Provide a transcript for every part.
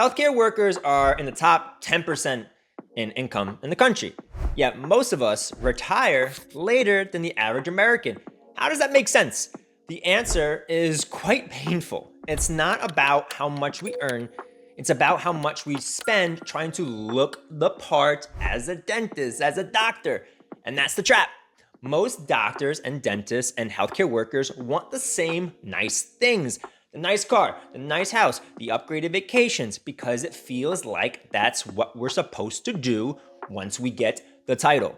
Healthcare workers are in the top 10% in income in the country, yet most of us retire later than the average American. How does that make sense? The answer is quite painful. It's not about how much we earn, it's about how much we spend trying to look the part as a dentist, as a doctor. And that's the trap. Most doctors and dentists and healthcare workers want the same nice things. The nice car, the nice house, the upgraded vacations, because it feels like that's what we're supposed to do once we get the title.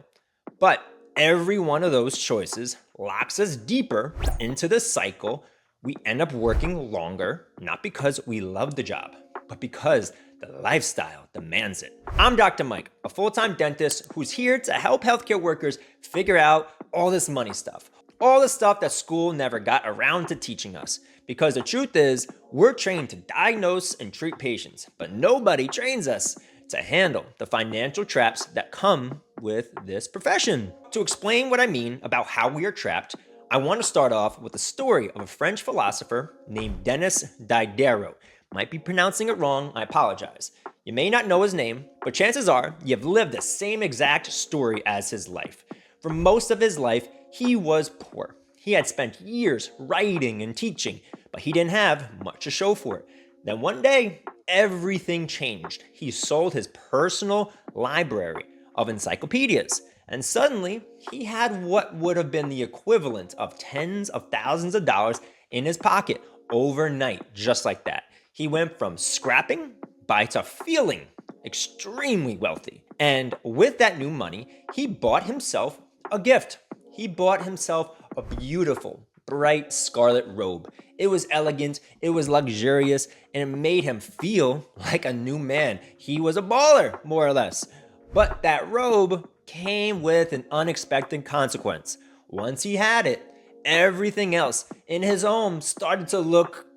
But every one of those choices locks us deeper into the cycle. We end up working longer, not because we love the job, but because the lifestyle demands it. I'm Dr. Mike, a full-time dentist who's here to help healthcare workers figure out all this money stuff, all the stuff that school never got around to teaching us. Because the truth is, we're trained to diagnose and treat patients, but nobody trains us to handle the financial traps that come with this profession. To explain what I mean about how we are trapped, I want to start off with the story of a French philosopher named Denis Diderot. Might be pronouncing it wrong, I apologize. You may not know his name, but chances are you've lived the same exact story as his life. For most of his life, he was poor. He had spent years writing and teaching, but he didn't have much to show for it. Then one day, everything changed. He sold his personal library of encyclopedias, and suddenly he had what would have been the equivalent of tens of thousands of dollars in his pocket overnight, just like that. He went from scrapping by to feeling extremely wealthy. And with that new money, he bought himself a gift. He bought himself a beautiful, bright scarlet robe. It was elegant, it was luxurious, and it made him feel like a new man. He was a baller, more or less. But that robe came with an unexpected consequence. Once he had it, everything else in his home started to look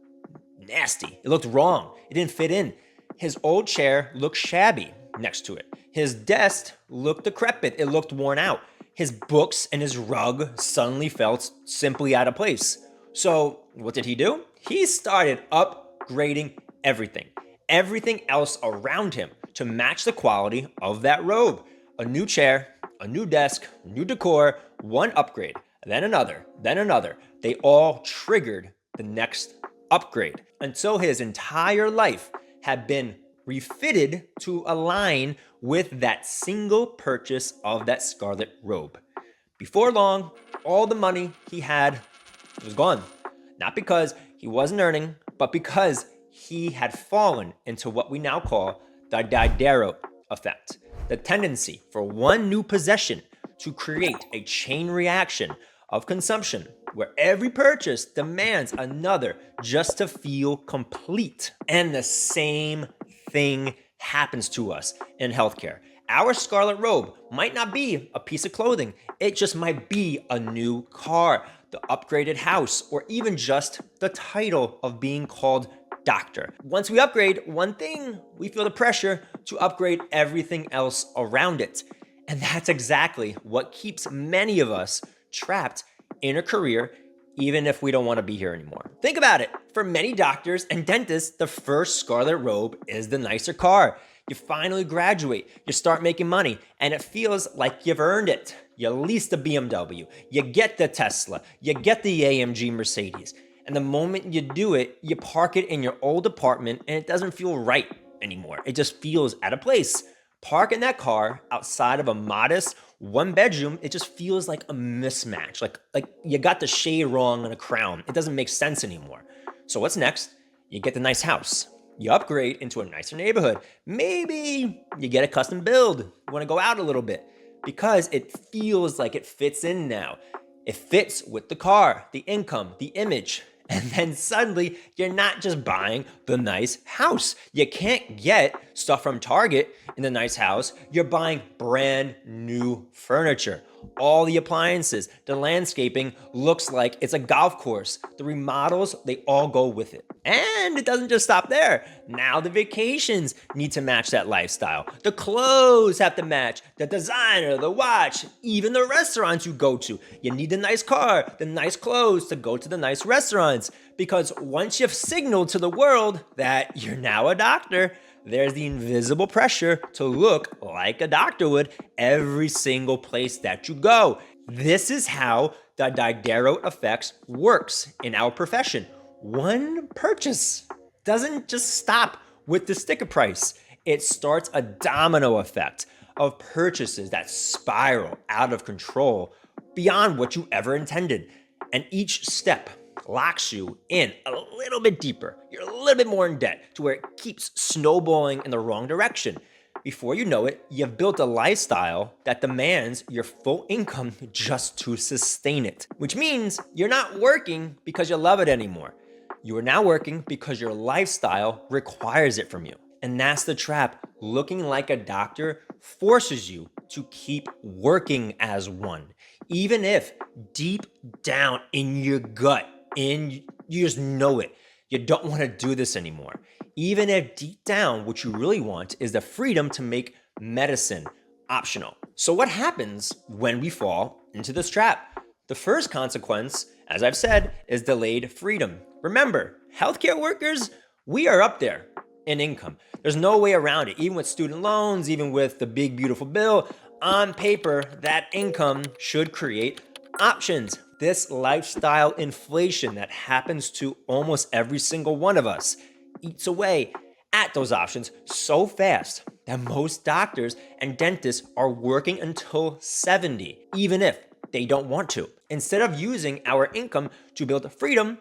nasty. It looked wrong. It didn't fit in. His old chair looked shabby next to it. His desk looked decrepit. It looked worn out. His books and his rug suddenly felt simply out of place. So what did he do? He started upgrading everything else around him to match the quality of that robe. A new chair, a new desk, new decor, one upgrade, then another. They all triggered the next upgrade until his entire life had been refitted to align with that single purchase of that scarlet robe. Before long, all the money he had was gone. Not because he wasn't earning, but because he had fallen into what we now call the Diderot Effect, the tendency for one new possession to create a chain reaction of consumption where every purchase demands another just to feel complete. And the same thing happens to us in healthcare. Our scarlet robe might not be a piece of clothing. It just might be a new car, the upgraded house, or even just the title of being called doctor. Once we upgrade one thing, we feel the pressure to upgrade everything else around it. And that's exactly what keeps many of us trapped in a career, even if we don't want to be here anymore. Think about it. For many doctors and dentists, the first scarlet robe is the nicer car. You finally graduate, you start making money, and it feels like you've earned it. You lease the BMW, you get the Tesla, you get the AMG Mercedes. And the moment you do it, you park it in your old apartment and it doesn't feel right anymore. It just feels out of place. Parking that car outside of a modest one bedroom, it just feels like a mismatch. Like you got the shade wrong on a crown. It doesn't make sense anymore. So what's next? You get the nice house. You upgrade into a nicer neighborhood. Maybe you get a custom build. You want to go out a little bit because it feels like it fits in now. It fits with the car, the income, the image. And then suddenly, you're not just buying the nice house. You can't get stuff from Target in the nice house. You're buying brand new furniture. All the appliances, the landscaping looks like it's a golf course. The remodels, they all go with it. And it doesn't just stop there. Now the vacations need to match that lifestyle. The clothes have to match, the designer, the watch, even the restaurants you go to. You need the nice car, the nice clothes to go to the nice restaurants. Because once you've signaled to the world that you're now a doctor, there's the invisible pressure to look like a doctor would every single place that you go. This is how the Diderot Effect works in our profession. One purchase doesn't just stop with the sticker price. It starts a domino effect of purchases that spiral out of control beyond what you ever intended. And each step locks you in a little bit deeper. You're a little bit more in debt to where it keeps snowballing in the wrong direction. Before you know it, you've built a lifestyle that demands your full income just to sustain it, which means you're not working because you love it anymore. You are now working because your lifestyle requires it from you. And that's the trap. Looking like a doctor forces you to keep working as one, even if deep down in your gut, you just know it. You don't want to do this anymore. Even if deep down what you really want is the freedom to make medicine optional. So what happens when we fall into this trap? The first consequence, as I've said, is delayed freedom. Remember, healthcare workers, we are up there in income. There's no way around it. Even with student loans, even with the big beautiful bill, on paper, that income should create options. This lifestyle inflation that happens to almost every single one of us eats away at those options so fast that most doctors and dentists are working until 70, even if they don't want to. Instead of using our income to build freedom,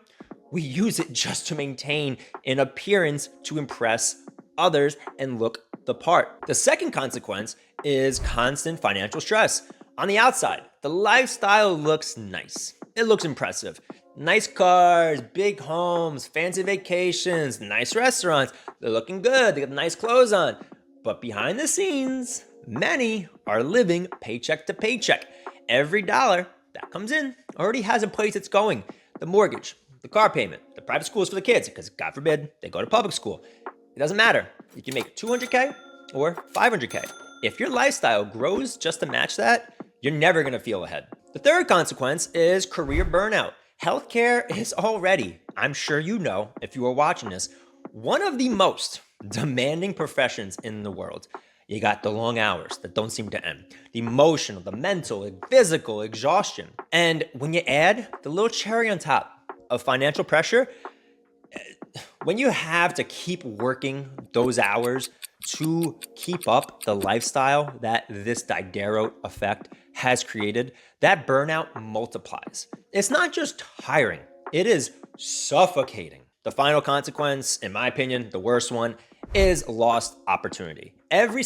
we use it just to maintain an appearance to impress others and look the part. The second consequence is constant financial stress. On the outside, the lifestyle looks nice. It looks impressive. Nice cars, big homes, fancy vacations, nice restaurants. They're looking good. They got nice clothes on. But behind the scenes, many are living paycheck to paycheck. Every dollar that comes in already has a place it's going. The mortgage, the car payment, the private schools for the kids, because God forbid they go to public school. It doesn't matter. You can make $200K or $500K. If your lifestyle grows just to match that, you're never going to feel ahead. The third consequence is career burnout. Healthcare is already, I'm sure you know if you are watching this, one of the most demanding professions in the world. You got the long hours that don't seem to end, the emotional, the mental, the physical exhaustion. And when you add the little cherry on top of financial pressure, when you have to keep working those hours to keep up the lifestyle that this Diderot effect has created, that burnout multiplies. It's not just tiring, it is suffocating. The final consequence, in my opinion, the worst one, is lost opportunity. Every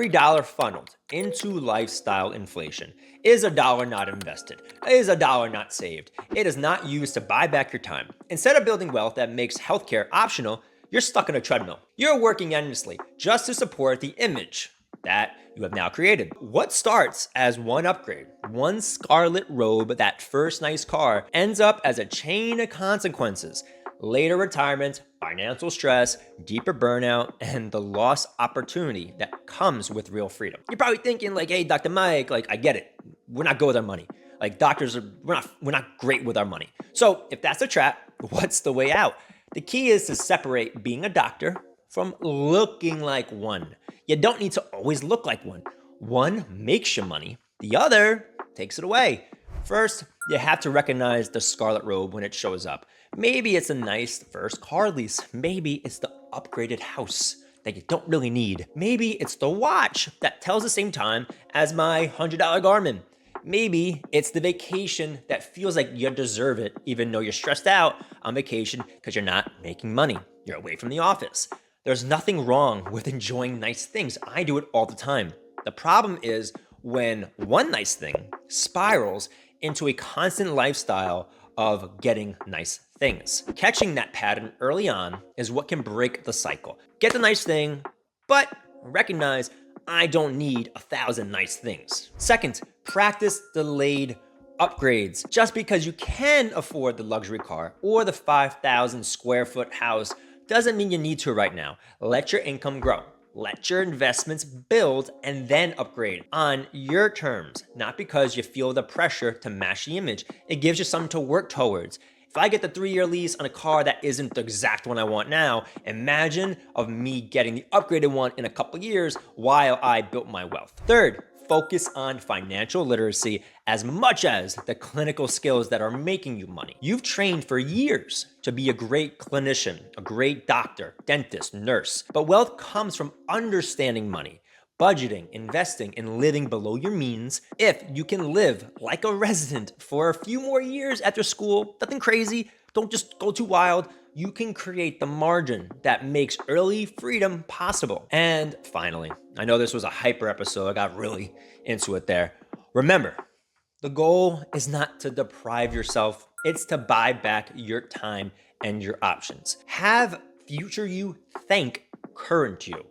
dollar funneled into lifestyle inflation is a dollar not invested, is a dollar not saved. It is not used to buy back your time. Instead of building wealth that makes healthcare optional, you're stuck in a treadmill. You're working endlessly just to support the image that you have now created. What starts as one upgrade, one scarlet robe, that first nice car, ends up as a chain of consequences. Later retirement, financial stress, deeper burnout, and the lost opportunity that comes with real freedom. You're probably thinking like, hey, Dr. Mike, like I get it. We're not good with our money. Like doctors we're not great with our money. So if that's a trap, what's the way out? The key is to separate being a doctor from looking like one. You don't need to always look like one. One makes you money, the other takes it away. First, you have to recognize the scarlet robe when it shows up. Maybe it's a nice first car lease. Maybe it's the upgraded house that you don't really need. Maybe it's the watch that tells the same time as my $100 Garmin. Maybe it's the vacation that feels like you deserve it, even though you're stressed out on vacation because you're not making money. You're away from the office. There's nothing wrong with enjoying nice things. I do it all the time. The problem is when one nice thing spirals into a constant lifestyle of getting nice things. Catching that pattern early on is what can break the cycle. Get the nice thing, but recognize I don't need 1,000 nice things. Second, practice delayed upgrades. Just because you can afford the luxury car or the 5,000 square foot house doesn't mean you need to right now. Let your income grow. Let your investments build and then upgrade on your terms, not because you feel the pressure to match the image. It gives you something to work towards. If I get the 3-year lease on a car that isn't the exact one I want now, imagine of me getting the upgraded one in a couple years while I built my wealth. Third, focus on financial literacy as much as the clinical skills that are making you money. You've trained for years to be a great clinician, a great doctor, dentist, nurse, but wealth comes from understanding money, budgeting, investing, and living below your means. If you can live like a resident for a few more years after school, nothing crazy, don't just go too wild, you can create the margin that makes early freedom possible. And finally, I know this was a hyper episode, I got really into it there. Remember, the goal is not to deprive yourself, it's to buy back your time and your options. Have future you thank current you.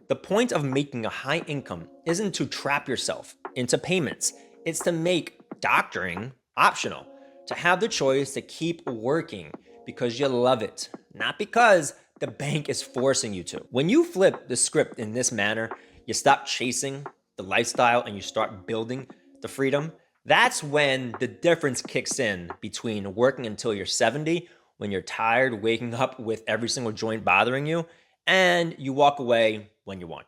The point of making a high income isn't to trap yourself into payments. It's to make doctoring optional, to have the choice to keep working because you love it, not because the bank is forcing you to. When you flip the script in this manner, you stop chasing the lifestyle and you start building the freedom. That's when the difference kicks in between working until you're 70, when you're tired, waking up with every single joint bothering you, and you walk away when you want.